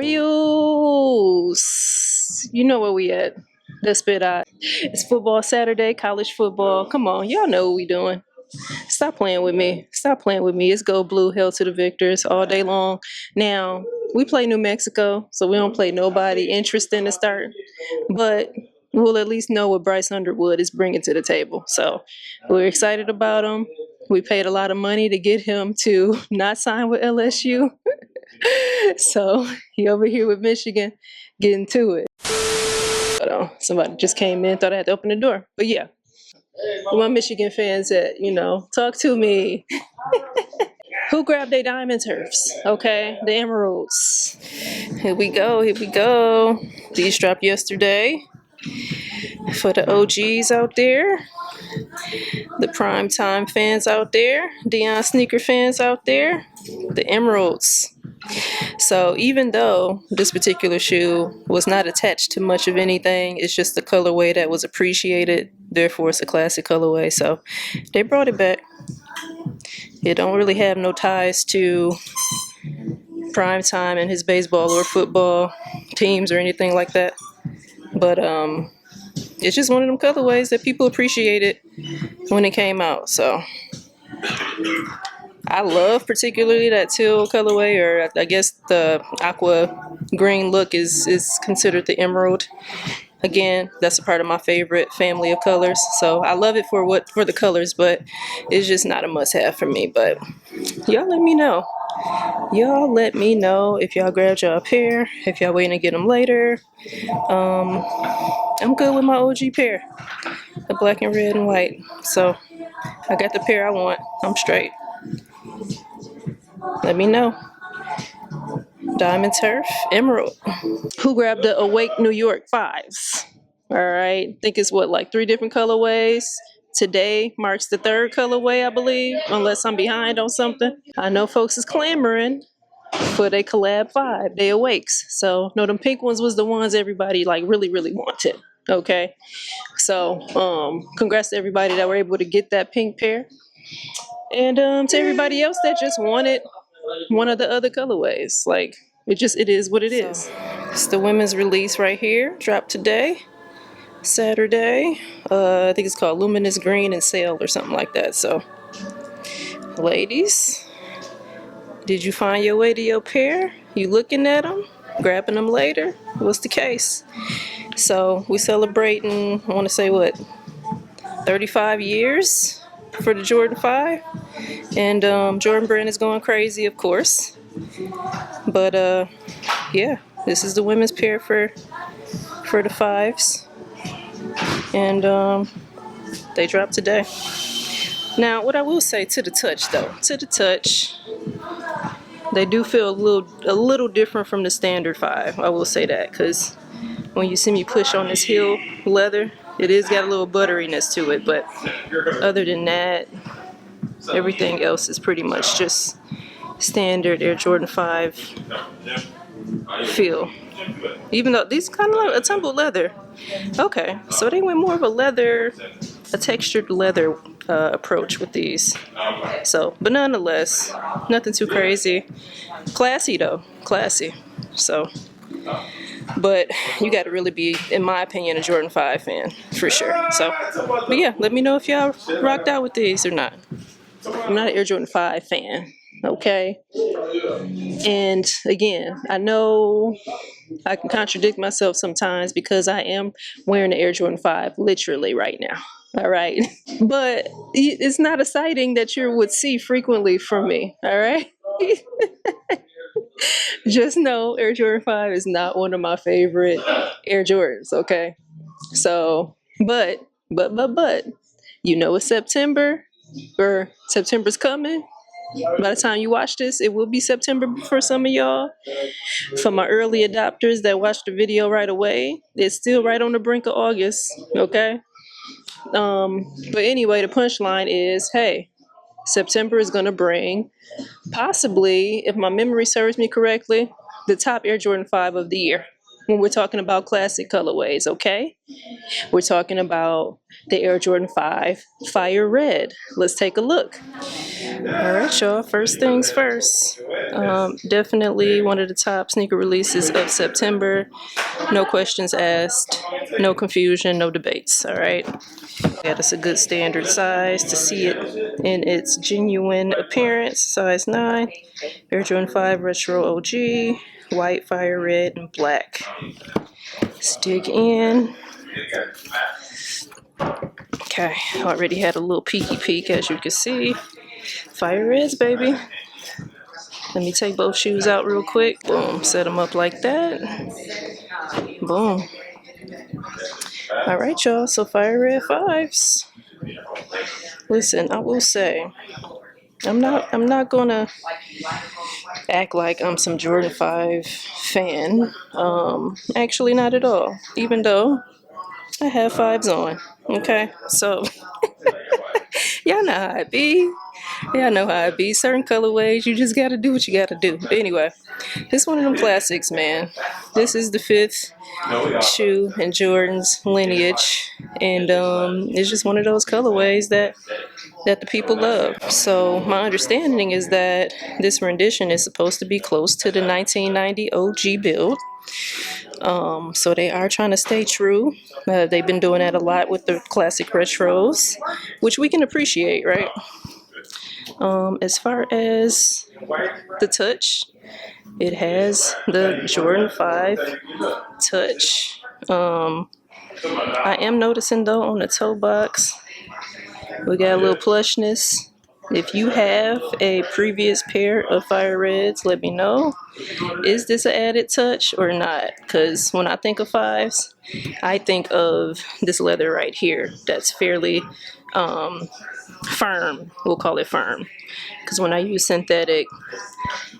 Orioles. You know where we at. Let's spit out. It's football Saturday, college football. Come on, y'all know what we doing. Stop playing with me. Stop playing with me. It's go blue, hell to the victors all day long. Now, we play New Mexico, so we don't play nobody interesting to start. But we'll at least know what Bryce Underwood is bringing to the table. So we're excited about him. We paid a lot of money to get him to not sign with LSU. So he over here with Michigan getting to it. But somebody just came in, thought I had to open the door. But yeah, my Michigan fans at, talk to me. Who grabbed their diamond turfs? Okay, the emeralds. Here we go, here we go. These dropped yesterday. For the OGs out there, the primetime fans out there, Deion sneaker fans out there, the emeralds. So even though this particular shoe was not attached to much of anything, it's just the colorway that was appreciated. Therefore, it's a classic colorway. So they brought it back. It don't really have no ties to Primetime and his baseball or football teams or anything like that. But it's just one of them colorways that people appreciated when it came out. So I love particularly that teal colorway, or I guess the aqua green look is considered the emerald. Again, that's a part of my favorite family of colors. So I love it for the colors, but it's just not a must-have for me. But y'all let me know. Y'all let me know if y'all grabbed y'all a pair, if y'all waiting to get them later. I'm good with my OG pair, the black and red and white. So I got the pair I want. I'm straight. Let me know. Diamond Turf, Emerald. Who grabbed the Awake New York 5s? All right. I think it's like 3 different colorways. Today marks the 3rd colorway, I believe, unless I'm behind on something. I know folks is clamoring for they collab 5, they Awakes. So, no, them pink ones was the ones everybody really, really wanted. Okay. So, congrats to everybody that were able to get that pink pair. And to everybody else that just wanted one of the other colorways. It is what it is. It's the women's release right here. Dropped today, Saturday. I think it's called Luminous Green and Sail or something like that. So, ladies, did you find your way to your pair? You looking at them? Grabbing them later? What's the case? So, we celebrating, I want to say 35 years for the Jordan 5. And Jordan Brand is going crazy, of course. But yeah, this is the women's pair for the 5s. And they dropped today. Now, what I will say to the touch, though, they do feel a little different from the standard 5. I will say that, because when you see me push on this heel leather, it is got a little butteriness to it. But other than that, everything else is pretty much just standard Air Jordan 5 feel. Even though these kind of like a tumbled leather. Okay, so they went more of a textured leather approach with these. So, but nonetheless, nothing too crazy. Classy though, classy. So, but you got to really be, in my opinion, a Jordan 5 fan for sure. So, but yeah, let me know if y'all rocked out with these or not. I'm not an Air Jordan 5 fan, okay? And again, I know I can contradict myself sometimes because I am wearing the Air Jordan 5 literally right now, all right? But it's not a sighting that you would see frequently from me, all right? Just know Air Jordan 5 is not one of my favorite Air Jordans, okay? So, but, it's September. Or September's coming. By the time you watch this, it will be September for some of y'all. For my early adopters that watched the video right away, it's still right on the brink of August, okay? But anyway, the punchline is, hey, September is going to bring, possibly, if my memory serves me correctly, the top Air Jordan 5 of the year. When we're talking about classic colorways, okay? We're talking about the Air Jordan 5 Fire Red. Let's take a look. All right, y'all. First things first. Definitely one of the top sneaker releases of September. No questions asked, no confusion, no debates. All right. Yeah, that's a good standard size to see it in its genuine appearance. Size 9, Air Jordan 5 Retro OG, white, fire red, and black. Let's dig in. Okay, already had a little peeky peek, as you can see. Fire reds, baby. Let me take both shoes out real quick. Boom, set them up like that. Boom. All right, y'all, so fire red 5s. Listen, I will say, I'm not gonna act like I'm some Jordan 5 fan. Actually not at all. Even though I have 5s on. Okay, so y'all know how it be. Y'all know how it be. Certain colorways, you just gotta do what you gotta do. But anyway, this one of them classics, man. This is the 5th shoe in Jordan's lineage, and it's just one of those colorways that the people love. So my understanding is that this rendition is supposed to be close to the 1990 OG build. So they are trying to stay true. They've been doing that a lot with the classic retros, which we can appreciate, right? As far as the touch, it has the Jordan 5 touch. I am noticing though on the toe box, we got a little plushness. If you have a previous pair of fire reds, let me know. Is this an added touch or not? Because when I think of 5s, I think of this leather right here that's fairly firm. We'll call it firm. Because when I use synthetic,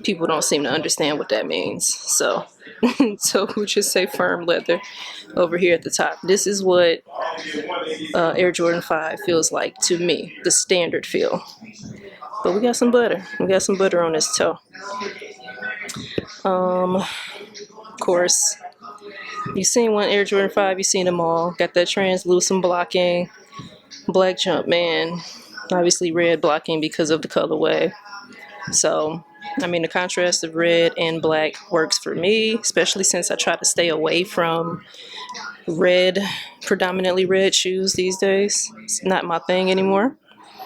people don't seem to understand what that means. So, so we'll just say firm leather over here at the top. This is what Air Jordan 5 feels like to me, the standard feel. But we got some butter. We got some butter on this toe. Of course, you've seen one Air Jordan 5, you've seen them all. Got that translucent blocking, black jump, man. Obviously red blocking because of the colorway. So, I mean, the contrast of red and black works for me, especially since I try to stay away from red, predominantly red shoes these days. It's not my thing anymore.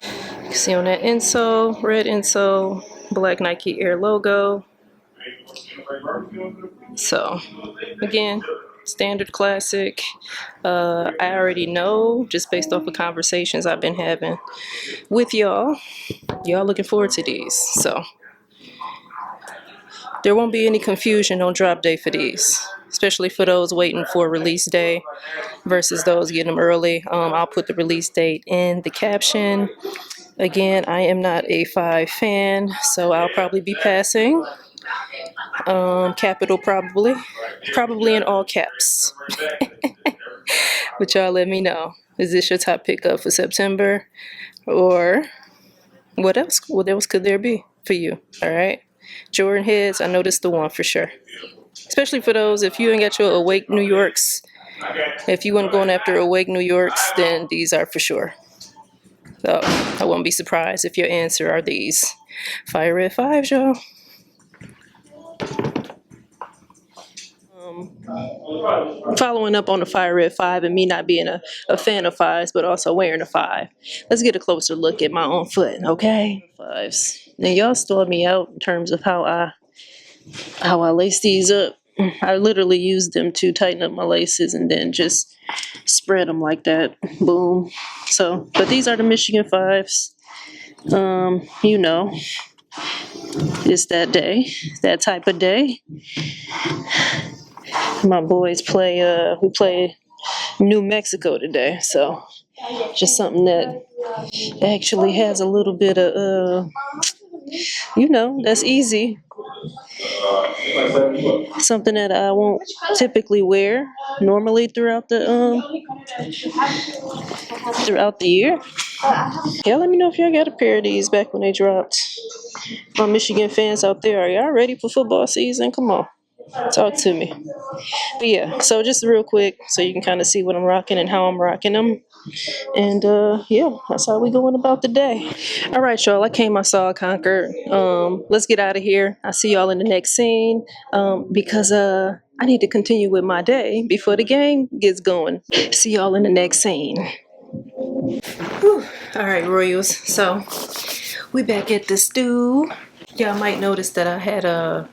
You can see on that insole, red insole, black Nike Air logo. So, again, standard classic. I already know, just based off of conversations I've been having with y'all looking forward to these. So, there won't be any confusion on drop day for these, especially for those waiting for release day versus those getting them early. I'll put the release date in the caption. Again, I am not a 5 fan, so I'll probably be passing. Capital probably in all caps. But y'all let me know. Is this your top pickup for September? Or what else? What else could there be for you? All right. Jordan heads, I know this the one for sure. Especially for those, if you ain't got your Awake New Yorks, if you weren't going after Awake New Yorks, then these are for sure. So I won't be surprised if your answer are these. Fire Red 5s, y'all. Following up on the Fire Red 5 and me not being a fan of 5s, but also wearing a 5. Let's get a closer look at my own foot, okay? 5s. Now y'all stalled me out in terms of how I lace these up. I literally used them to tighten up my laces and then just spread them like that. Boom. So, but these are the Michigan 5s. You know, it's that day, that type of day. My boys we play New Mexico today, so just something that actually has a little bit of, that's easy. Something that I won't typically wear normally throughout the year. Yeah, let me know if y'all got a pair of these back when they dropped. My Michigan fans out there, are y'all ready for football season? Come on. Talk to me. But yeah, so just real quick, so you can kind of see what I'm rocking and how I'm rocking them. And yeah, that's how we going about the day. All right, y'all. I came, I saw, I conquered. Let's get out of here. I'll see y'all in the next scene. Because I need to continue with my day before the game gets going. See y'all in the next scene. Whew. All right, Royals. So we back at the stew. Y'all might notice that I had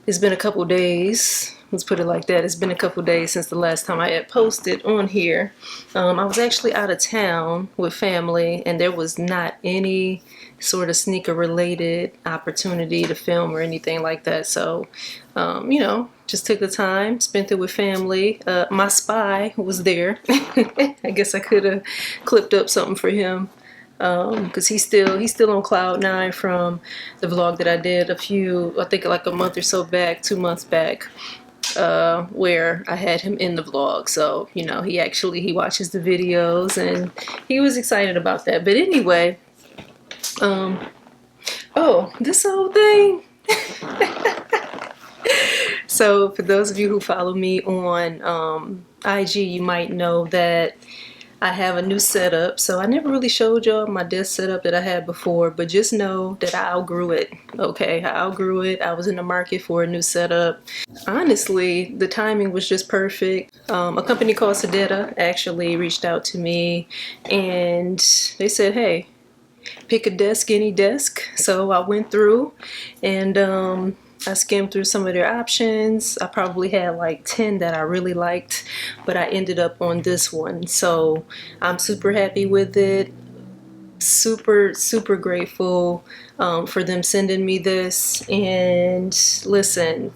it's been a couple days. Let's put it like that. It's been a couple days since the last time I had posted on here. I was actually out of town with family, and there was not any sort of sneaker related opportunity to film or anything like that. So, you know, just took the time, spent it with family. My spy was there. I guess I could have clipped up something for him. Because he's still on cloud nine from the vlog that I did I think like a month or so back, 2 months back, where I had him in the vlog. So, you know, he watches the videos and he was excited about that. But anyway, oh, this whole thing. So for those of you who follow me on IG, you might know that I have a new setup. So I never really showed y'all my desk setup that I had before, but just know that I outgrew it. Okay, I outgrew it. I was in the market for a new setup. Honestly, the timing was just perfect. A company called Sedeta actually reached out to me and they said, hey, pick a desk, any desk. So I went through and I skimmed through some of their options. I probably had like 10 that I really liked, but I ended up on this one. So I'm super happy with it. Super grateful for them sending me this. And listen,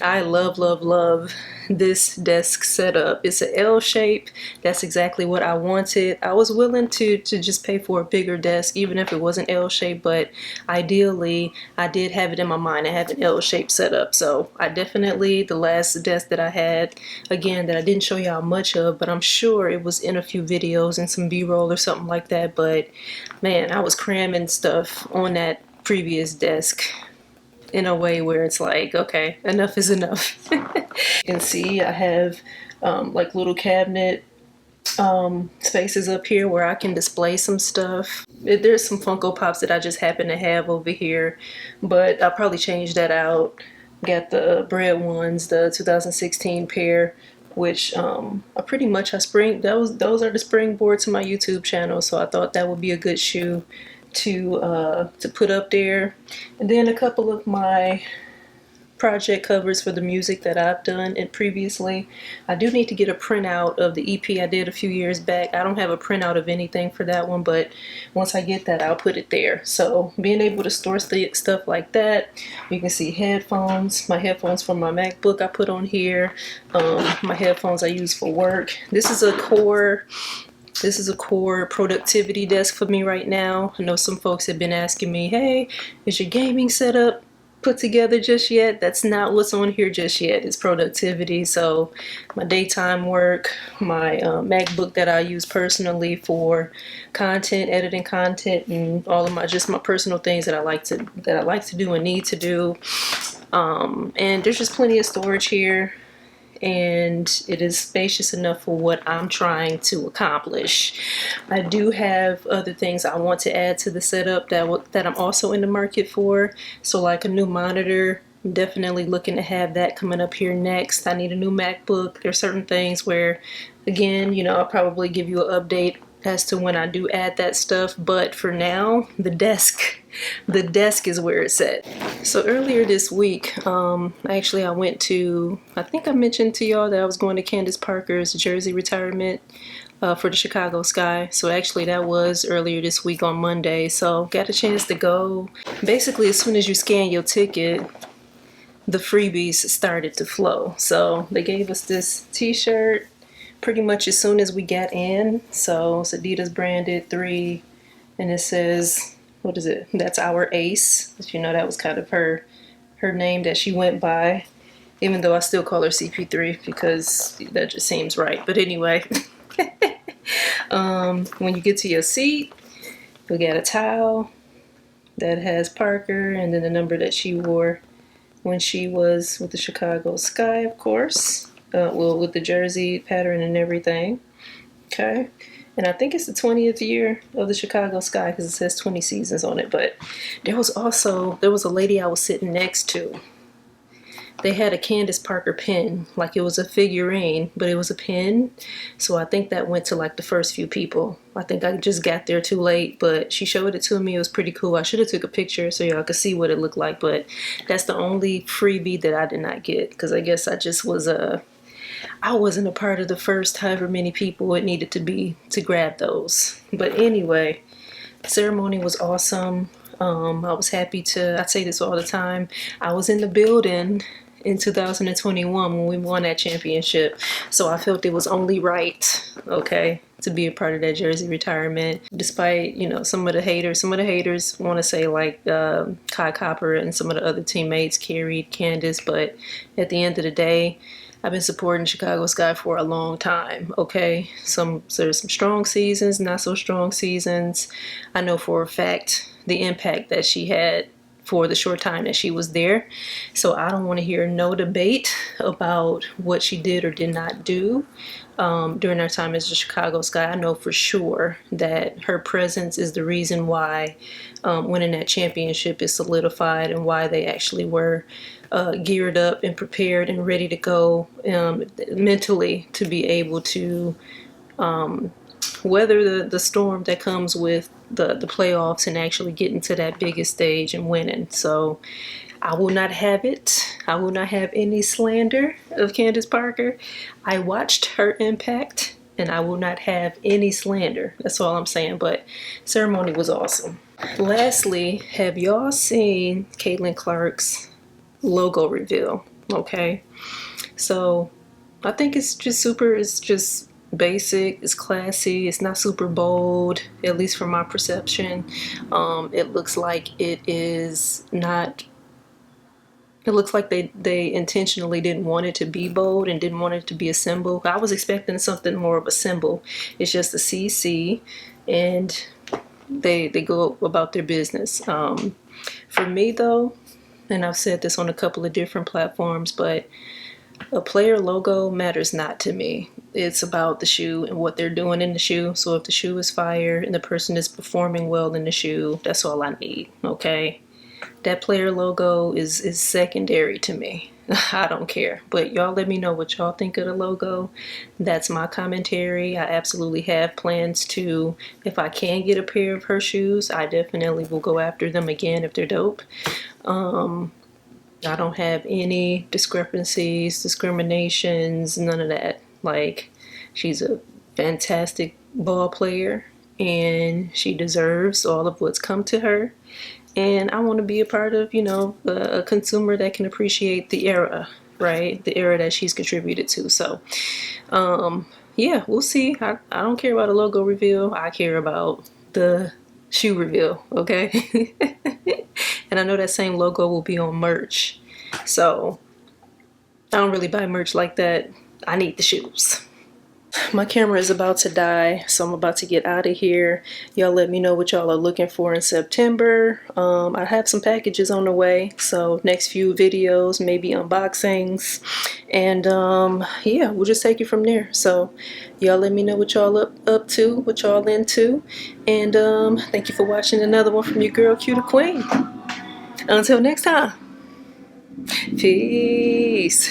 I love this desk setup. It's an L shape. That's exactly what I wanted. I was willing to just pay for a bigger desk, even if it wasn't L shaped, but ideally I did have it in my mind. I have an L shaped setup. So I definitely, the last desk that I had, again, that I didn't show y'all much of, but I'm sure it was in a few videos and some B-roll or something like that. But man, I was cramming stuff on that previous desk in a way where it's like, okay, enough is enough. You can see I have like little cabinet spaces up here where I can display some stuff. There's some Funko Pops that I just happen to have over here, but I'll probably change that out. Got the bread ones, the 2016 pair, which are pretty much those are the springboard to my YouTube channel, so I thought that would be a good shoe to put up there. And then a couple of my project covers for the music that I've done and previously. I do need to get a printout of the EP I did a few years back. I don't have a printout of anything for that one, but once I get that, I'll put it there. So being able to store stuff like that. You can see headphones, my headphones from my MacBook I put on here, my headphones I use for work. This is a core productivity desk for me right now. I know some folks have been asking me, hey, is your gaming setup put together just yet? That's not what's on here just yet. It's productivity. So my daytime work, my MacBook that I use personally for content, editing content, and all of my personal things that I like to do and need to do. And there's just plenty of storage here, and it is spacious enough for what I'm trying to accomplish. I do have other things I want to add to the setup that I'm also in the market for. So like a new monitor, I'm definitely looking to have that coming up here next. I need a new MacBook. There's certain things where, again, you know, I'll probably give you an update as to when I do add that stuff, but for now, the desk is where it's at. So earlier this week, actually I went to, I think I mentioned to y'all that I was going to Candace Parker's jersey retirement for the Chicago Sky. So actually that was earlier this week on Monday. So got a chance to go. Basically, as soon as you scan your ticket, the freebies started to flow. So they gave us this t-shirt pretty much as soon as we got in. So it's Sedeta's branded 3, and it says, what is it? That's our ace. You know, that was kind of her name that she went by, even though I still call her CP3 because that just seems right. But anyway, when you get to your seat, you'll get a towel that has Parker and then the number that she wore when she was with the Chicago Sky, of course. Well, with the jersey pattern and everything. Okay. And I think it's the 20th year of the Chicago Sky because it says 20 seasons on it. But there was a lady I was sitting next to. They had a Candace Parker pin, like it was a figurine, but it was a pin. So I think that went to like the first few people. I think I just got there too late, but she showed it to me. It was pretty cool. I should have took a picture so y'all could see what it looked like, but that's the only freebie that I did not get because I guess I just was I wasn't a part of the first however many people it needed to be to grab those. But anyway, the ceremony was awesome. I was happy I say this all the time, I was in the building in 2021 when we won that championship. So I felt it was only right, okay, to be a part of that jersey retirement. Despite, some of the haters want to say like Kai Copper and some of the other teammates carried Candace, but at the end of the day, I've been supporting Chicago Sky for a long time, okay? So there's some strong seasons, not so strong seasons. I know for a fact the impact that she had for the short time that she was there. So I don't want to hear no debate about what she did or did not do during her time as the Chicago Sky. I know for sure that her presence is the reason why winning that championship is solidified and why they actually were geared up and prepared and ready to go mentally to be able to weather the storm that comes with the playoffs and actually getting to that biggest stage and winning. So I will not have it. I will not have any slander of Candace Parker. I watched her impact and I will not have any slander. That's all I'm saying. But ceremony was awesome. Lastly, have y'all seen Caitlyn Clark's logo reveal? Okay. So I think it's just basic, it's classy, it's not super bold, at least from my perception. It looks like they intentionally didn't want it to be bold and didn't want it to be a symbol. I was expecting something more of a symbol. It's just a CC and they go about their business. For me though, and I've said this on a couple of different platforms, but a player logo matters not to me. It's about the shoe and what they're doing in the shoe. So if the shoe is fire and the person is performing well in the shoe, that's all I need, okay? That player logo is secondary to me. I don't care. But y'all let me know what y'all think of the logo. That's my commentary. I absolutely have plans to, if I can get a pair of her shoes, I definitely will go after them again if they're dope. I don't have any discrepancies, discriminations, none of that. Like, she's a fantastic ball player and she deserves all of what's come to her. And I want to be a part of, a consumer that can appreciate the era, right? The era that she's contributed to. So, yeah, we'll see. I don't care about a logo reveal. I care about the shoe reveal, okay? And I know that same logo will be on merch. So I don't really buy merch like that. I need the shoes. My camera is about to die, so I'm about to get out of here. Y'all let me know what y'all are looking for in September. I have some packages on the way, so next few videos, maybe unboxings. And yeah, we'll just take it from there. So y'all let me know what y'all up to, what y'all into. And thank you for watching another one from your girl, Cutie Queen. Until next time, peace.